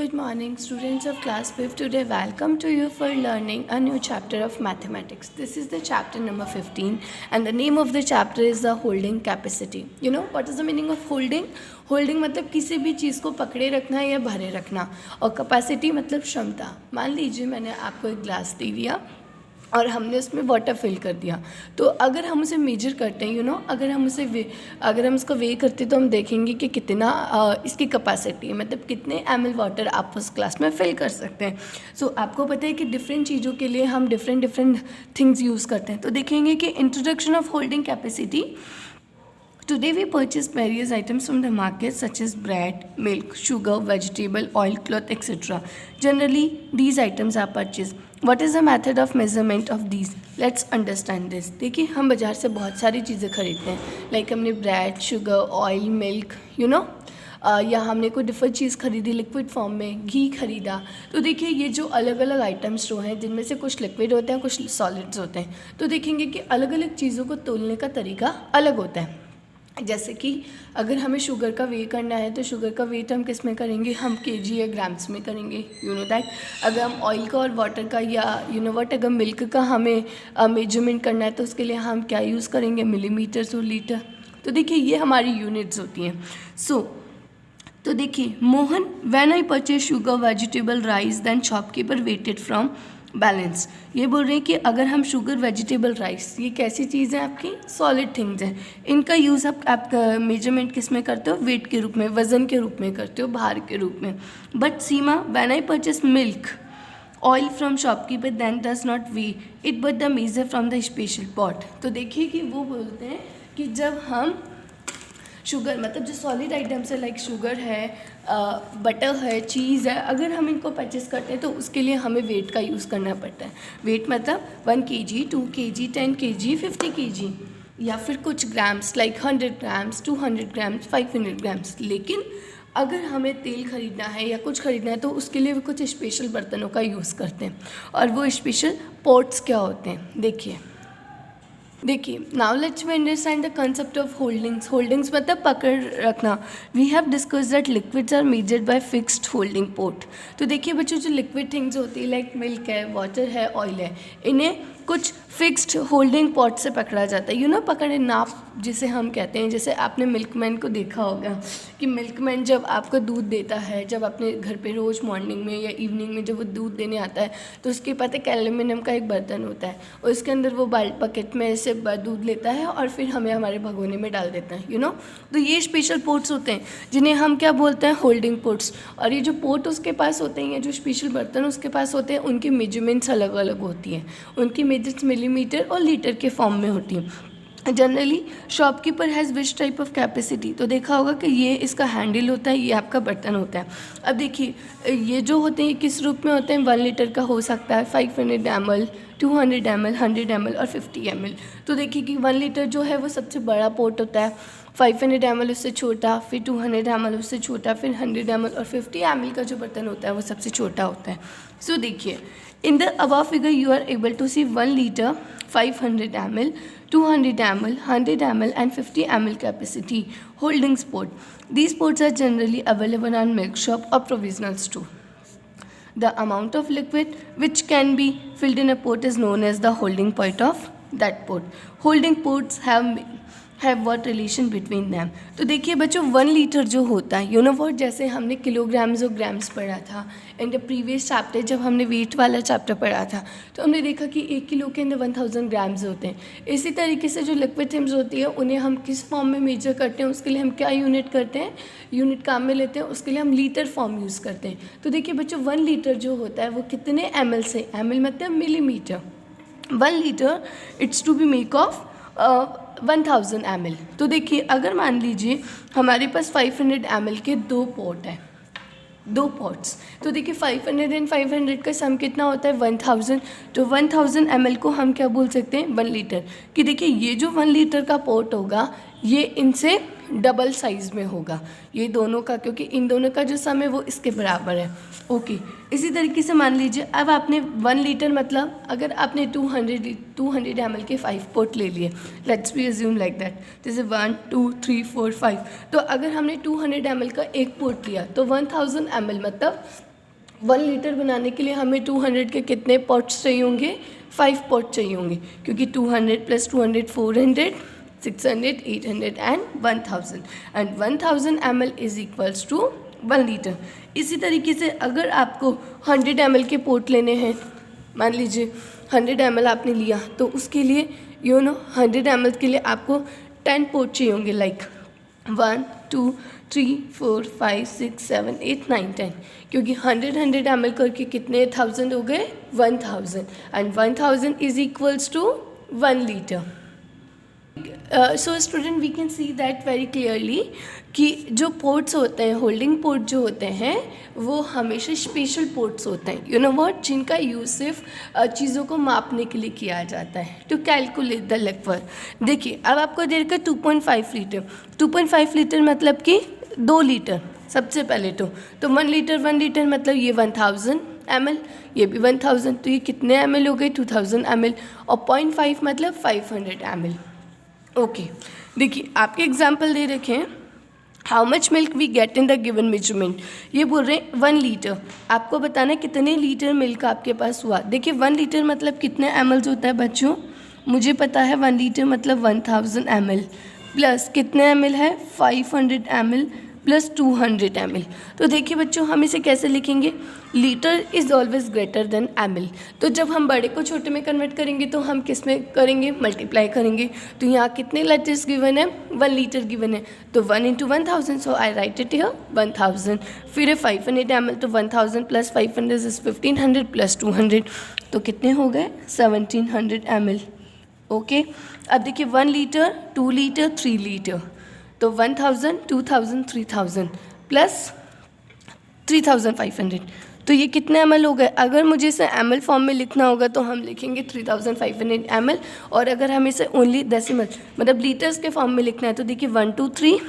Good morning, students of class 5th. Today, welcome to you for learning a new chapter of mathematics. This is the chapter number 15, and the name of the chapter is the holding capacity. You know what is the meaning of holding? Holding मतलब किसी भी चीज़ को पकड़े रखना या भरे रखना, और कैपेसिटी मतलब क्षमता. मान लीजिए मैंने आपको एक ग्लास दे दिया और हमने उसमें वाटर फिल कर दिया, तो अगर हम उसे मेजर करते हैं अगर हम उसको वे करते हैं तो हम देखेंगे कि कितना इसकी कैपेसिटी है, मतलब कितने ml वाटर आप उस ग्लास में फिल कर सकते हैं. सो आपको पता है कि डिफरेंट चीज़ों के लिए हम डिफरेंट थिंग्स यूज़ करते हैं. तो देखेंगे कि introduction of holding capacity. Today we purchase various items from the market such as bread, milk, sugar, vegetable, oil, cloth, etc. Generally, these items are purchased. What is the method of measurement of these? Let's understand this. देखिए हम बाज़ार से बहुत सारी चीज़ें खरीदते हैं, like हमने ब्रेड, शुगर, ऑयल, मिल्क, या हमने कोई डिफरेंट चीज़ खरीदी लिक्विड फॉर्म में, घी खरीदा. तो देखिए ये जो अलग अलग आइटम्स जो हैं, जिनमें से कुछ लिक्विड होते हैं, कुछ सॉलिड्स होते हैं, तो देखेंगे कि अलग अलग चीज़ों को तोलने का तरीका अलग होता है. जैसे कि अगर हमें शुगर का वेट करना है तो शुगर का वेट हम किस में करेंगे, हम केजी या ग्राम्स में करेंगे, दैट. अगर हम ऑयल का और वाटर का या अगर मिल्क का हमें मेजरमेंट करना है तो उसके लिए हम क्या यूज़ करेंगे, मिलीमीटर और लीटर. तो देखिए ये हमारी यूनिट्स होती हैं. तो देखिए Mohan, when I purchase sugar, vegetable, rice, then shopkeeper weighted from balance. ये बोल रहे हैं कि अगर हम शुगर, वेजिटेबल, राइस, ये कैसी चीज़ें आपकी सॉलिड थिंग्स हैं, इनका यूज़ आप मेजरमेंट किस में करते हो, वेट के रूप में, वज़न के रूप में करते हो, भार के रूप में. But Seema, when I purchase milk, oil from shopkeeper, then does not weigh it but the measure from the special pot. तो देखिए कि वो बोलते हैं कि जब हम शुगर, मतलब जो सॉलिड आइटम्स है, लाइक शुगर है, बटर है, चीज़ है, अगर हम इनको परचेस करते हैं तो उसके लिए हमें वेट का यूज़ करना पड़ता है. वेट मतलब 1 kg, 2 kg, 10 kg, 50 kg, या फिर कुछ grams like 100 grams, 200 grams, 500 grams. लेकिन अगर हमें तेल ख़रीदना है या कुछ ख़रीदना है तो उसके लिए भी कुछ स्पेशल बर्तनों का यूज़ करते हैं, और वो स्पेशल पॉट्स क्या होते हैं. देखिए now let's we understand the concept of holdings मतलब पकड़ रखना. We have discuss that liquids are measured by fixed holding pot. तो देखिए बच्चों, जो लिक्विड थिंग्स होती है लाइक मिल्क है, वाटर है, ऑयल है, इन्हें कुछ फिक्स्ड होल्डिंग पॉट से पकड़ा जाता है. पकड़े नाप जिसे हम कहते हैं. जैसे आपने मिल्कमैन को देखा होगा कि मिल्कमैन जब आपको दूध देता है, जब अपने घर पे रोज़ मॉर्निंग में या इवनिंग में जब वो दूध देने आता है तो उसके पास एक एल्यूमिनियम का एक बर्तन होता है, और उसके अंदर वो बकेट में से दूध लेता है और फिर हमें हमारे भगोने में डाल देता है. तो ये स्पेशल पोर्ट्स होते हैं जिन्हें हम क्या बोलते हैं, होल्डिंग पोर्ट्स. और ये जो पोर्ट उसके पास होते हैं, जो स्पेशल बर्तन उसके पास होते हैं, उनकी मेजरमेंट्स अलग अलग होती हैं. उनकी मेजर्स मिलीमीटर और लीटर के फॉर्म में होती हैं. Generally shopkeeper has which type of capacity. तो देखा होगा कि ये इसका हैंडल होता है, ये आपका बर्तन होता है. अब देखिए ये जो होते हैं किस रूप में होते हैं, 1 लीटर का हो सकता है, 500 ml, 200 ml, 100 ml और 50 ml. तो देखिए कि 1 लीटर जो है वो सबसे बड़ा पोर्ट होता है, 500 ml उससे छोटा, फिर 200 ml उससे छोटा, फिर 100 ml और 50 ml का जो बर्तन होता है वो सबसे छोटा होता है. सो देखिए in the above figure you are able to see 1 liter, 500 ml, 200 ml, 100 ml and 50 ml capacity holding port. These ports are generally available on milk shop or provisional store. The amount of liquid which can be filled in a port is known as the holding point of that port. Holding ports have what relation between them. तो देखिए बच्चों 1 litre जो होता है, what, जैसे हमने kilograms और grams पढ़ा था इन द प्रीवियस चैप्टर. जब हमने वेट वाला चैप्टर पढ़ा था तो हमने देखा कि 1 किलो के अंदर 1000 ग्राम्स होते हैं. इसी तरीके से जो लिक्विड थिंग्स होती है उन्हें हम किस फॉर्म में मेजर करते हैं, उसके लिए हम क्या यूनिट करते हैं, यूनिट काम में लेते हैं, उसके लिए हम लीटर फॉर्म यूज़ करते हैं. तो देखिए बच्चों 1 लीटर जो होता है वो कितने ml से, ml मतलब millimetre, 1 litre it's to be make of 1000 ml. तो देखिए अगर मान लीजिए हमारे पास 500 ml के 2 पोर्ट हैं, 2 पॉट्स. तो देखिए 500 एंड 500 का सम कितना होता है, 1000. तो 1000 ml को हम क्या बोल सकते हैं, 1 लीटर. कि देखिए ये जो 1 लीटर का पोर्ट होगा ये इनसे डबल साइज़ में होगा, ये दोनों का, क्योंकि इन दोनों का जो सम है वो इसके बराबर है. ओके. इसी तरीके से मान लीजिए अब आपने 1 लीटर मतलब अगर आपने 200 ml के 5 पोर्ट ले लिए, let's be assume like that, जैसे 1 2 3 4 5. तो अगर हमने 200 ml का एक पोर्ट लिया तो 1000 ml मतलब 1 लीटर बनाने के लिए हमें 200 के कितने पॉट्स चाहिए होंगे? 5 पॉट चाहिए होंगे, क्योंकि 200 + 200 400 600 800 and 1000 and 1000 ml is equals to 1 litre. इसी तरीके से अगर आपको 100 ml के पोट लेने हैं, मान लीजिए 100 ml आपने लिया, तो उसके लिए 100 ml के लिए आपको 10 पोट चाहिए होंगे, लाइक 1 2 3 4 5 6 7 8 9 10, क्योंकि 100 ml करके कितने 1000 हो गए? 1000 and 1000 is equals to 1 litre. So student we can see that very clearly कि जो पोर्ट्स होते हैं, होल्डिंग पोर्ट जो होते हैं, वो हमेशा स्पेशल पोर्ट्स होते हैं, व्हाट, जिनका यूज़ सिर्फ चीज़ों को मापने के लिए किया जाता है, टू कैलकुलेट द लिक्विड। देखिए अब आपको दे रखा है 2.5 लीटर। 2.5 लीटर मतलब कि 2 लीटर सबसे पहले तो 1 लीटर मतलब ये 1000 ml, ये भी 1000, तो ये कितने ml हो गए? 2000 ml। और 0.5 मतलब 500 ml। ओके, देखिए आपके एग्जाम्पल दे रखे हैं, how much milk we get in the given measurement. ये बोल रहे हैं 1 लीटर, आपको बताना है कितने लीटर मिल्क आपके पास हुआ। देखिए 1 लीटर मतलब कितने ml होता है बच्चों? मुझे पता है 1 लीटर मतलब 1000 ml प्लस कितने ml है? 500 ml प्लस 200 ml। तो देखिए बच्चों हम इसे कैसे लिखेंगे? Litre is always greater than ml। तो जब हम बड़े को छोटे में कन्वर्ट करेंगे तो हम किस में करेंगे? मल्टीप्लाई करेंगे। तो यहाँ कितने लीटर्स गिवन है? 1 लीटर गिवन है, तो 1 × 1000, सो आई राइट इट हियर 1000। फिर है 500 ml, तो 1000 + 500 इज 1500 + 200, तो कितने हो गए? 1700 ml। ओके, अब देखिए 1 लीटर 2 लीटर 3 लीटर, तो 1000 2000 3000 प्लस 3500, तो ये कितने ml हो गए? अगर मुझे इसे ml फॉर्म में लिखना होगा तो हम लिखेंगे 3500 ml, और अगर हम इसे ओनली डेसिमल मतलब लीटर्स के फॉर्म में लिखना है तो देखिए 1 2 3,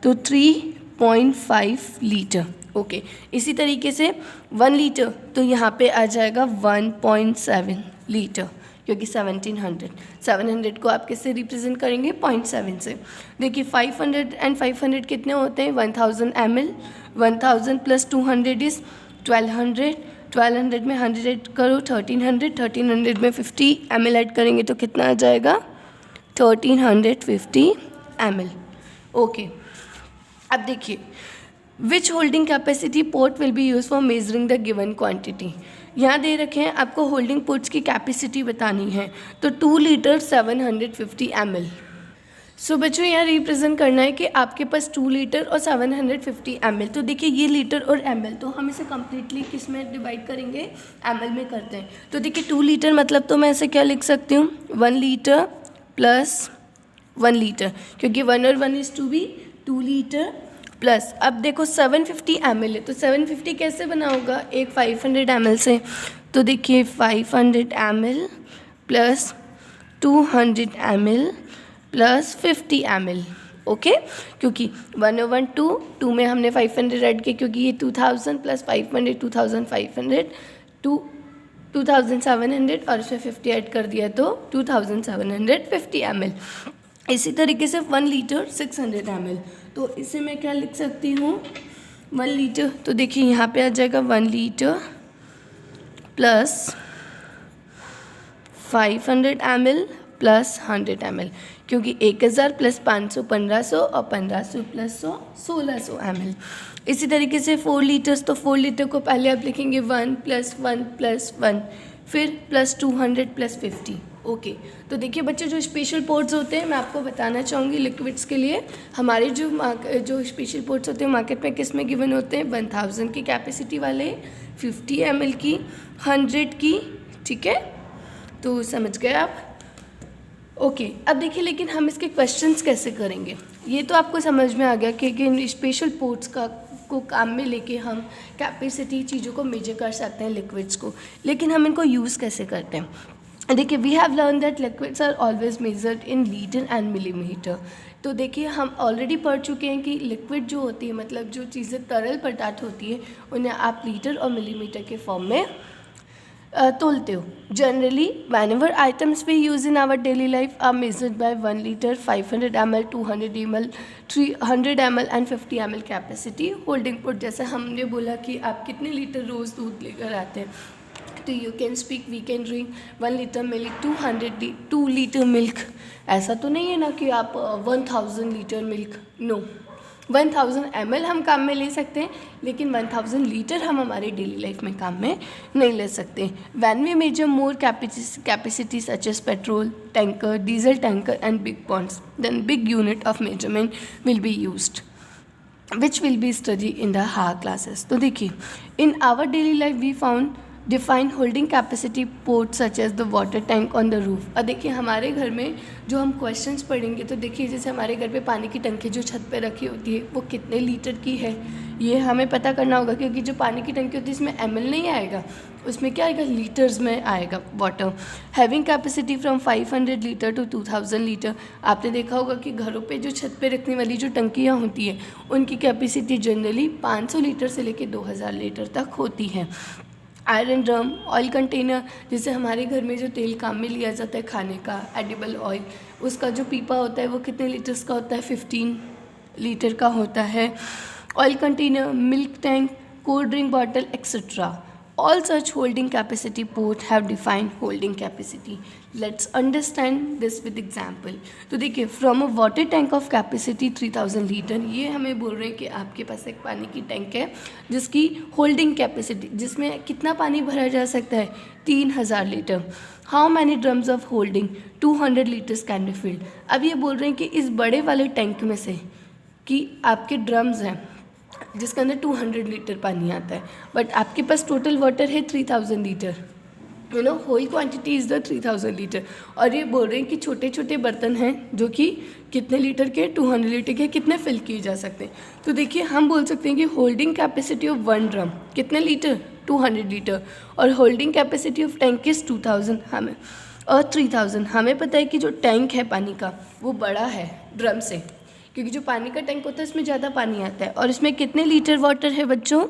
तो 3.5 लीटर। ओके, इसी तरीके से 1 लीटर तो यहाँ पे आ जाएगा 1.7 लीटर, क्योंकि 700 को आप किससे रिप्रेजेंट करेंगे? 0.7 से। देखिए 500 एंड 500 कितने होते हैं? 1000 ml। 1000 + 200 इज़ 1200। 1200 में 100 ऐड करो 1300। 1300 में 50 ml ऐड करेंगे तो कितना आ जाएगा? 1350 ml। ओके, अब देखिए which holding capacity port will be use for measuring the given quantity. यहाँ दे रखे हैं आपको होल्डिंग पोर्ट्स की कैपेसिटी बतानी है, तो 2 लीटर 750 ml। सो बच्चों यहाँ रिप्रेजेंट करना है कि आपके पास 2 लीटर और 750 ml। तो देखिए ये लीटर और ml, तो हम इसे कम्प्लीटली किस में डिवाइड करेंगे? ml में करते हैं। तो देखिए 2 लीटर मतलब तो मैं इसे क्या लिख सकती हूँ? 1 लीटर प्लस 1 लीटर, क्योंकि 1 और 1 इज 2 भी 2 लीटर प्लस, अब देखो 750 ml है, तो 750 कैसे बना होगा? एक 500 ml से, तो देखिए 500 ml plus 200 ml plus 50 ml। Okay, क्योंकि 1/2 2 में हमने 500 ऐड किया, क्योंकि ये 2000 प्लस 500 2500 2700, और इसमें 50 ऐड कर दिया तो 2750 ml। इसी तरीके से 1 लीटर 600 ml, तो इसे मैं क्या लिख सकती हूँ? 1 लीटर, तो देखिए यहाँ पे आ जाएगा 1 litre plus 500 ml plus 100 ml, क्योंकि 1000 प्लस 500 1500 और 1500 प्लस 100 1600 ml। इसी तरीके से 4 लीटर्स, तो 4 लीटर को पहले आप लिखेंगे 1 + 1 + 1, फिर प्लस 200 प्लस 50। ओके, तो देखिए बच्चे जो स्पेशल पोर्ट्स होते हैं, मैं आपको बताना चाहूँगी लिक्विड्स के लिए हमारे जो स्पेशल पोर्ट्स होते हैं मार्केट में किस में गिवन होते हैं? 1000 की कैपेसिटी वाले, 50 ml की, 100 की, ठीक है, तो समझ गए आप? ओके, अब देखिए लेकिन हम इसके क्वेश्चंस कैसे करेंगे? ये तो आपको समझ में आ गया कि इन स्पेशल पोर्ट्स को काम में लेके हम कैपेसिटी चीज़ों को मेजर कर सकते हैं लिक्विड्स को, लेकिन हम इनको यूज़ कैसे करते हैं? देखिए we have learn that liquids are always measured in litre and millimetre. तो देखिए हम ऑलरेडी पढ़ चुके हैं कि लिक्विड जो होती है, मतलब जो चीज़ें तरल पदार्थ होती है, उन्हें आप लीटर और मिलीमीटर के फॉर्म में तोलते हो. Generally, whenever items we use in our daily life are measured by 1 liter, 500 ml, 200 ml, 300 ml and 50 ml capacity holding put. जैसे हमने बोला कि आप कितने लीटर रोज़ दूध लेकर आते हैं, तो you can speak we can drink 1 litre milk, 2 litre milk. ऐसा तो नहीं है ना कि आप 1000 लीटर मिल्क. नो, 1000 ml हम काम में ले सकते हैं, लेकिन 1000 लीटर हम हमारे डेली लाइफ में काम में नहीं ले सकते. When we measure more capacity such as petrol tanker, diesel tanker and big ponds, then big unit of measurement will be used which will be studied in the higher classes. तो देखिए, in our daily life we found define holding capacity pot such as the water tank on the roof. और देखिए हमारे घर में जो हम questions पढ़ेंगे, तो देखिए जैसे हमारे घर पे पानी की टंकी जो छत पे रखी होती है वो कितने लीटर की है, ये हमें पता करना होगा. क्योंकि जो पानी की टंकी होती है इसमें ml नहीं आएगा, उसमें क्या आएगा, लीटर्स में आएगा water. Having capacity from 500 litre to 2000 litre. आपने देखा होगा कि घरों पे जो छत पे रखने वाली जो टंकियाँ होती है उनकी कैपेसिटी जनरली 500 लीटर से लेकर 2000 लीटर तक होती है. आयरन ड्रम, ऑयल कंटेनर, जैसे हमारे घर में जो तेल काम में लिया जाता है खाने का, एडिबल ऑयल, उसका जो पीपा होता है वो कितने लीटर्स का होता है, 15 लीटर का होता है. Oil container, milk tank, cold drink bottle etcetera. All such holding capacity port have defined holding capacity. Let's understand this with example. तो देखिए, from a water tank of capacity 3000 litre, ये हमें बोल रहे हैं कि आपके पास एक पानी की टैंक है जिसकी होल्डिंग कैपेसिटी, जिसमें कितना पानी भरा जा सकता है, 3000 litre. How many drums of holding 200 litres can be filled. अब ये बोल रहे हैं कि इस बड़े वाले टैंक में से कि आपके ड्रम्स हैं जिसके अंदर 200 लीटर पानी आता है, बट आपके पास टोटल वाटर है 3000 litre. You know, whole quantity is the 3000 litre. और ये बोल रहे हैं कि छोटे छोटे बर्तन हैं जो कि कितने लीटर के, 200 लीटर के, कितने फिल किए जा सकते हैं. तो देखिए हम बोल सकते हैं कि होल्डिंग कैपेसिटी ऑफ 1 ड्रम कितने लीटर, 200 लीटर. और holding capacity of tank is 2000 हमें और 3000. हमें पता है कि जो टैंक है पानी का वो बड़ा है ड्रम से, क्योंकि जो पानी का टैंक होता है इसमें ज़्यादा पानी आता है. और इसमें कितने लीटर वाटर है बच्चों,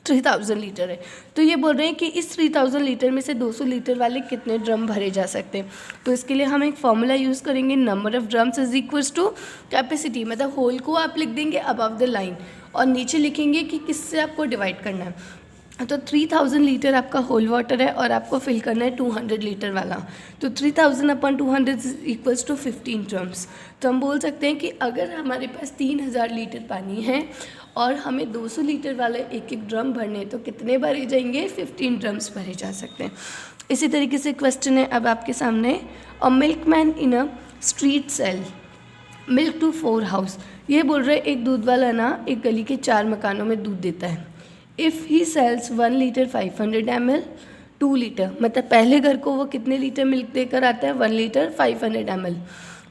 3000 लीटर है. तो ये बोल रहे हैं कि इस 3000 लीटर में से 200 लीटर वाले कितने ड्रम भरे जा सकते हैं. तो इसके लिए हम एक फॉर्मूला यूज़ करेंगे, number of drums is equals to capacity, मतलब होल को आप लिख देंगे अबव द लाइन और नीचे लिखेंगे कि किससे आपको डिवाइड करना है. तो 3000 लीटर आपका होल वाटर है और आपको फिल करना है 200 लीटर वाला. तो 3000 अपॉन 200 इक्वल्स टू 15 ड्रम्स. तो हम बोल सकते हैं कि अगर हमारे पास 3000 लीटर पानी है और हमें 200 लीटर वाले एक एक ड्रम भरने, तो कितने भरे जाएंगे, 15 ड्रम्स भरे जा सकते हैं. इसी तरीके से क्वेश्चन है अब आपके सामने, a milkman in a street sell milk to 4 house. ये बोल रहे एक दूध वाला ना एक गली के 4 मकानों में दूध देता है. If he sells 1 litre 500 ml, 2 litre, मतलब पहले घर को वो कितने लीटर मिल्क देकर आता है, 1 लीटर 500 ml,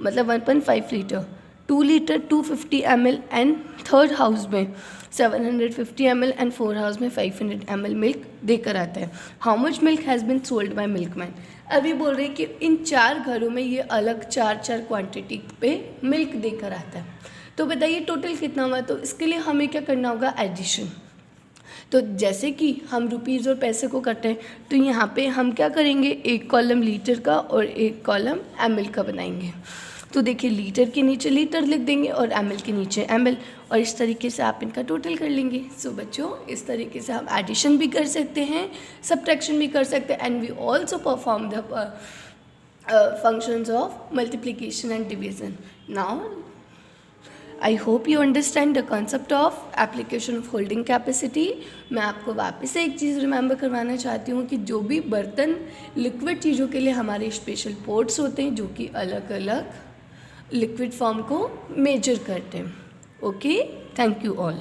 मतलब 1.5 litre. 2 litre 250 ml and third house में 750 ml एंड 4 हाउस में 500 ml मिल्क देकर आता है. How much milk has been sold by milkman. अभी बोल रहे हैं कि इन 4 घरों में ये अलग 4 क्वांटिटी पे मिल्क देकर आता है. तो बताइए टोटल कितना हुआ. तो इसके लिए हमें क्या करना होगा, एडिशन. तो जैसे कि हम रुपीज़ और पैसे को करते हैं, तो यहाँ पे हम क्या करेंगे, एक कॉलम लीटर का और एक कॉलम ml का बनाएंगे. तो देखिए लीटर के नीचे लीटर लिख देंगे और ml के नीचे ml, और इस तरीके से आप इनका टोटल कर लेंगे. सो बच्चों, इस तरीके से हम एडिशन भी कर सकते हैं, सब्ट्रैक्शन भी कर सकते हैं, and we also perform the functions of multiplication and division. Now I hope you understand the concept of application of holding capacity. मैं आपको वापस से एक चीज़ रिमेंबर करवाना चाहती हूँ कि जो भी बर्तन लिक्विड चीज़ों के लिए हमारे स्पेशल पोर्ट्स होते हैं जो कि अलग अलग लिक्विड फॉर्म को मेजर करते हैं. Okay, thank you all.